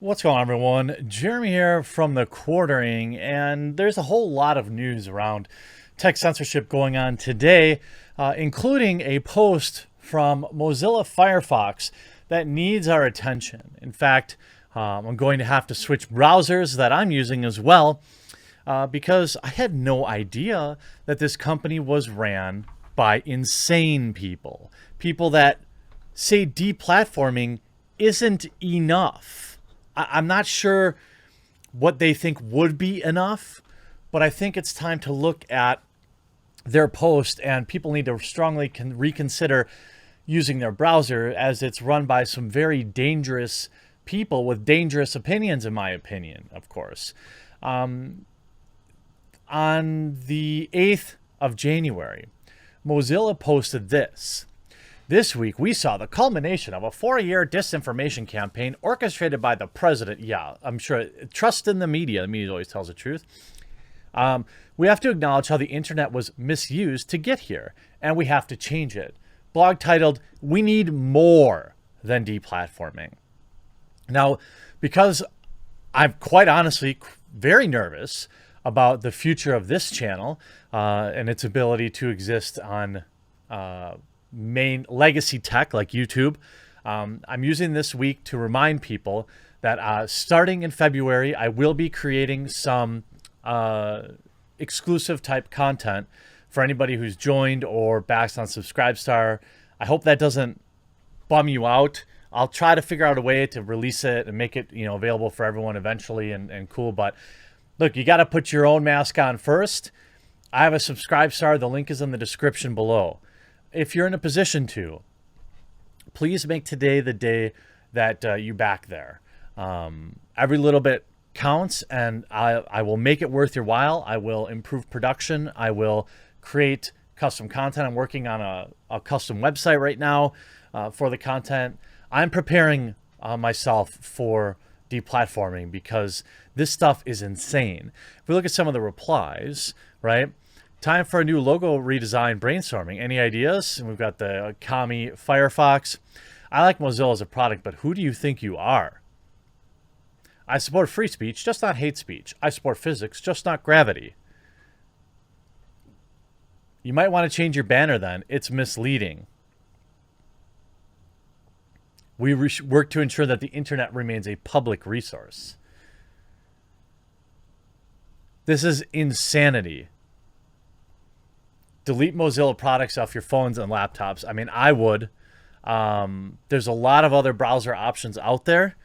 What's going on, everyone? Jeremy here from the Quartering, and there's a whole lot of news around tech censorship going on today, including a post from Mozilla Firefox that needs our attention. In fact, I'm going to have to switch browsers that I'm using as well because I had no idea that this company was ran by insane people. People that say deplatforming isn't enough. I'm not sure what they think would be enough, but I think it's time to look at their post, and people need to strongly reconsider using their browser, as it's run by some very dangerous people with dangerous opinions, in my opinion, of course. On the 8th of January, Mozilla posted this. This week, we saw the culmination of a 4-year disinformation campaign orchestrated by the president. Yeah, I'm sure. Trust in the media. The media always tells the truth. We have to acknowledge how the internet was misused to get here, and we have to change it. Blog titled, "We Need More Than Deplatforming." Now, because I'm quite honestly very nervous about the future of this channel and its ability to exist on main legacy tech like YouTube. I'm using this week to remind people that starting in February, I will be creating some exclusive type content for anybody who's joined or backs on Subscribestar. I hope that doesn't bum you out. I'll try to figure out a way to release it and make it, available for everyone eventually and cool. But look, you got to put your own mask on first. I have a Subscribestar. The link is in the description below. If you're in a position to, please make today the day that you back there. Every little bit counts, and I will make it worth your while. I will improve production. I will create custom content. I'm working on a custom website right now for the content. I'm preparing myself for deplatforming because this stuff is insane. If we look at some of the replies, right? Time for a new logo redesign brainstorming. Any ideas? And we've got the Kami Firefox. I like Mozilla as a product, but who do you think you are? I support free speech, just not hate speech. I support physics, just not gravity. You might want to change your banner then. It's misleading. We work to ensure that the internet remains a public resource. This is insanity. Delete Mozilla products off your phones and laptops. I mean, I would. There's a lot of other browser options out there.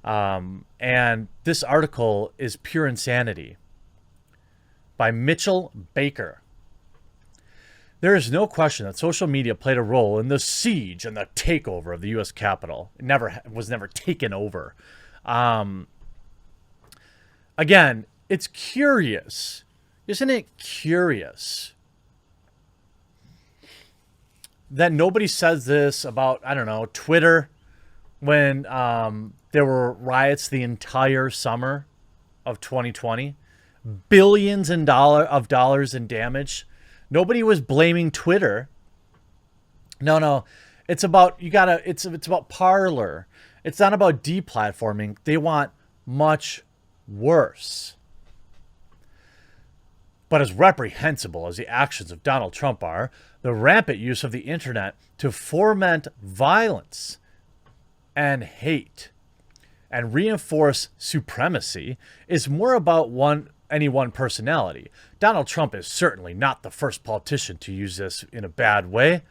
And this article is pure insanity. By Mitchell Baker. There is no question that social media played a role in the siege and the takeover of the U.S. Capitol. It was never taken over. Again, it's curious. Isn't it curious that nobody says this about, I don't know, Twitter, when there were riots the entire summer of 2020, billions of dollars in damage. Nobody was blaming Twitter. No, it's about it's about Parler. It's not about deplatforming. They want much worse. But as reprehensible as the actions of Donald Trump are, the rampant use of the internet to foment violence and hate and reinforce supremacy is more about any one personality. Donald Trump is certainly not the first politician to use this in a bad way.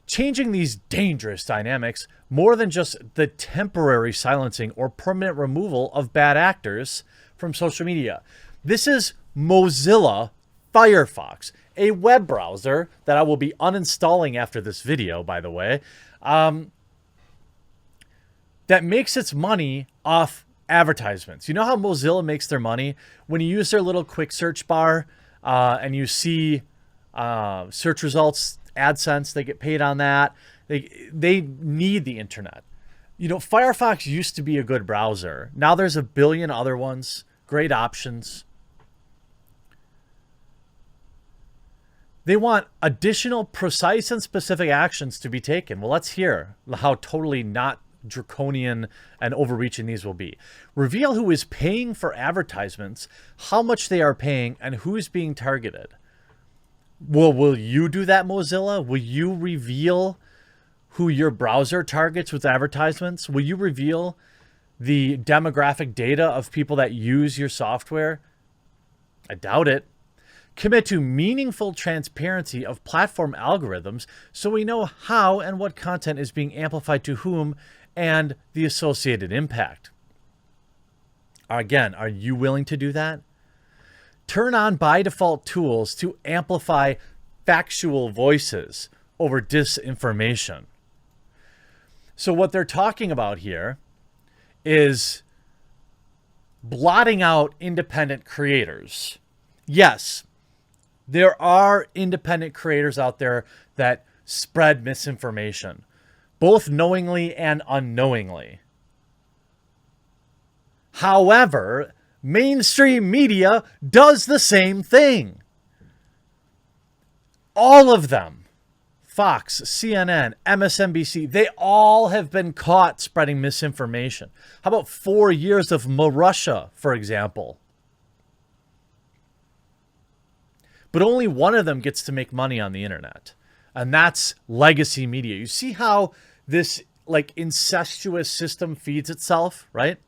Changing these dangerous dynamics more than just the temporary silencing or permanent removal of bad actors from social media. This is Mozilla Firefox, a web browser that I will be uninstalling after this video, by the way, that makes its money off advertisements. You know how Mozilla makes their money? When you use their little quick search bar and you see search results, AdSense, they get paid on that. They need the internet. Firefox used to be a good browser. Now there's a billion other ones, great options. They want additional precise and specific actions to be taken. Well, let's hear how totally not draconian and overreaching these will be. Reveal who is paying for advertisements, how much they are paying, and who is being targeted. Well, will you do that, Mozilla? Will you reveal who your browser targets with advertisements? Will you reveal the demographic data of people that use your software? I doubt it. Commit to meaningful transparency of platform algorithms so we know how and what content is being amplified to whom and the associated impact. Again, are you willing to do that? Turn on by default tools to amplify factual voices over disinformation. So what they're talking about here is blotting out independent creators. Yes, there are independent creators out there that spread misinformation, both knowingly and unknowingly. However, mainstream media does the same thing. All of them, Fox, CNN, MSNBC, they all have been caught spreading misinformation. How about 4 years of Russia, for example? But only one of them gets to make money on the internet, and that's legacy media. You see how this like incestuous system feeds itself, right?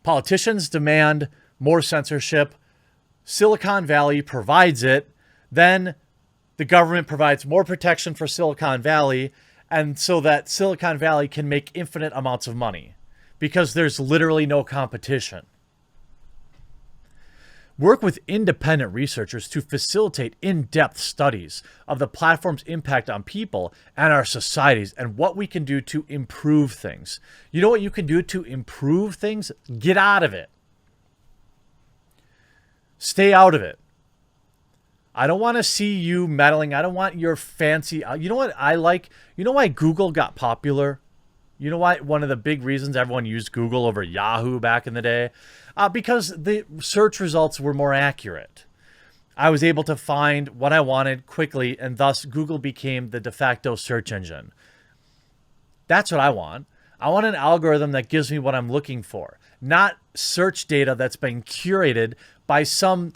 Politicians demand more censorship. Silicon Valley provides it. Then the government provides more protection for Silicon Valley, and so that Silicon Valley can make infinite amounts of money because there's literally no competition. Work with independent researchers to facilitate in-depth studies of the platform's impact on people and our societies and what we can do to improve things. You know what you can do to improve things? Get out of it. Stay out of it. I don't want to see you meddling. I don't want your fancy... You know what I like? You know why Google got popular? You know why one of the big reasons everyone used Google over Yahoo back in the day? Because the search results were more accurate. I was able to find what I wanted quickly, and thus Google became the de facto search engine. That's what I want. I want an algorithm that gives me what I'm looking for, not search data that's been curated by some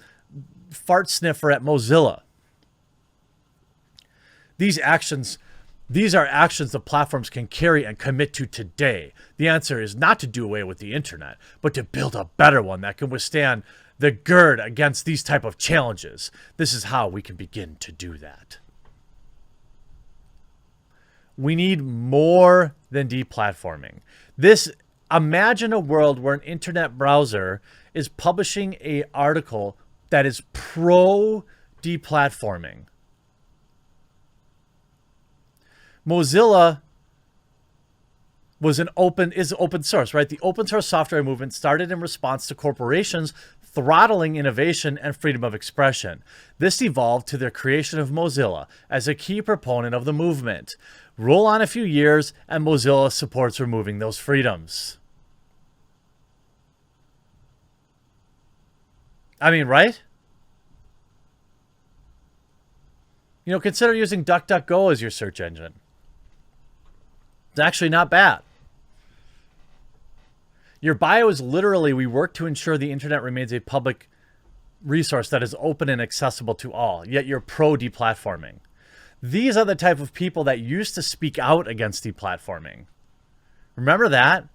fart sniffer at Mozilla. These are actions the platforms can carry and commit to today. The answer is not to do away with the internet, but to build a better one that can withstand the gird against these type of challenges. This is how we can begin to do that. We need more than deplatforming. Imagine a world where an internet browser is publishing an article that is pro deplatforming. Mozilla is open source, right? The open source software movement started in response to corporations throttling innovation and freedom of expression. This evolved to the creation of Mozilla as a key proponent of the movement. Roll on a few years and Mozilla supports removing those freedoms. I mean, right? You know, consider using DuckDuckGo as your search engine. It's actually not bad. Your bio is literally, we work to ensure the internet remains a public resource that is open and accessible to all, yet you're pro-deplatforming. These are the type of people that used to speak out against deplatforming. Remember that?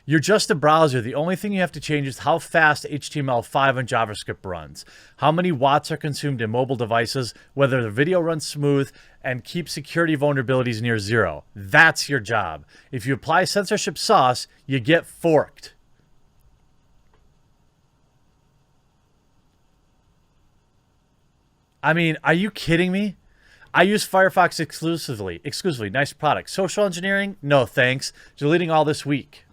You're just a browser. The only thing you have to change is how fast HTML5 and JavaScript runs, how many watts are consumed in mobile devices, whether the video runs smooth, and keep security vulnerabilities near zero. That's your job. If you apply censorship sauce, you get forked. I mean, are you kidding me? I use Firefox exclusively. Nice product. Social engineering? No, thanks. Deleting all this week.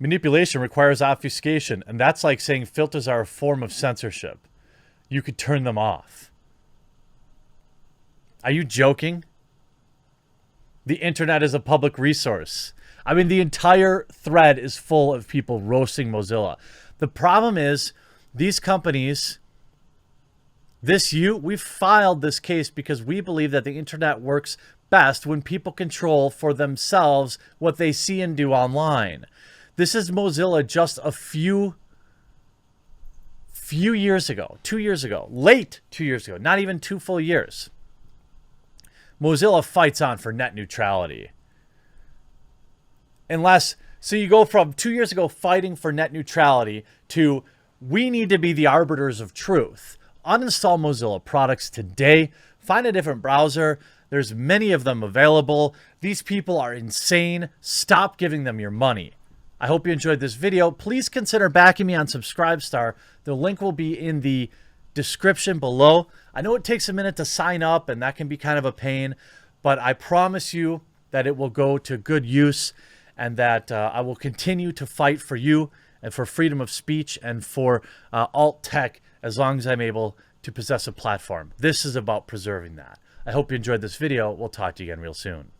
Manipulation requires obfuscation, and that's like saying filters are a form of censorship. You could turn them off. Are you joking? The internet is a public resource. I mean, the entire thread is full of people roasting Mozilla. The problem is These companies, we've filed this case because we believe that the internet works best when people control for themselves what they see and do online. This is Mozilla just a few years ago, 2 years ago, late 2 years ago, not even 2 full years. Mozilla fights on for net neutrality. So you go from 2 years ago fighting for net neutrality to we need to be the arbiters of truth. Uninstall Mozilla products today. Find a different browser. There's many of them available. These people are insane. Stop giving them your money. I hope you enjoyed this video. Please consider backing me on Subscribestar. The link will be in the description below. I know it takes a minute to sign up, and that can be kind of a pain, but I promise you that it will go to good use, and that I will continue to fight for you and for freedom of speech and for alt tech as long as I'm able to possess a platform. This is about preserving that. I hope you enjoyed this video. We'll talk to you again real soon.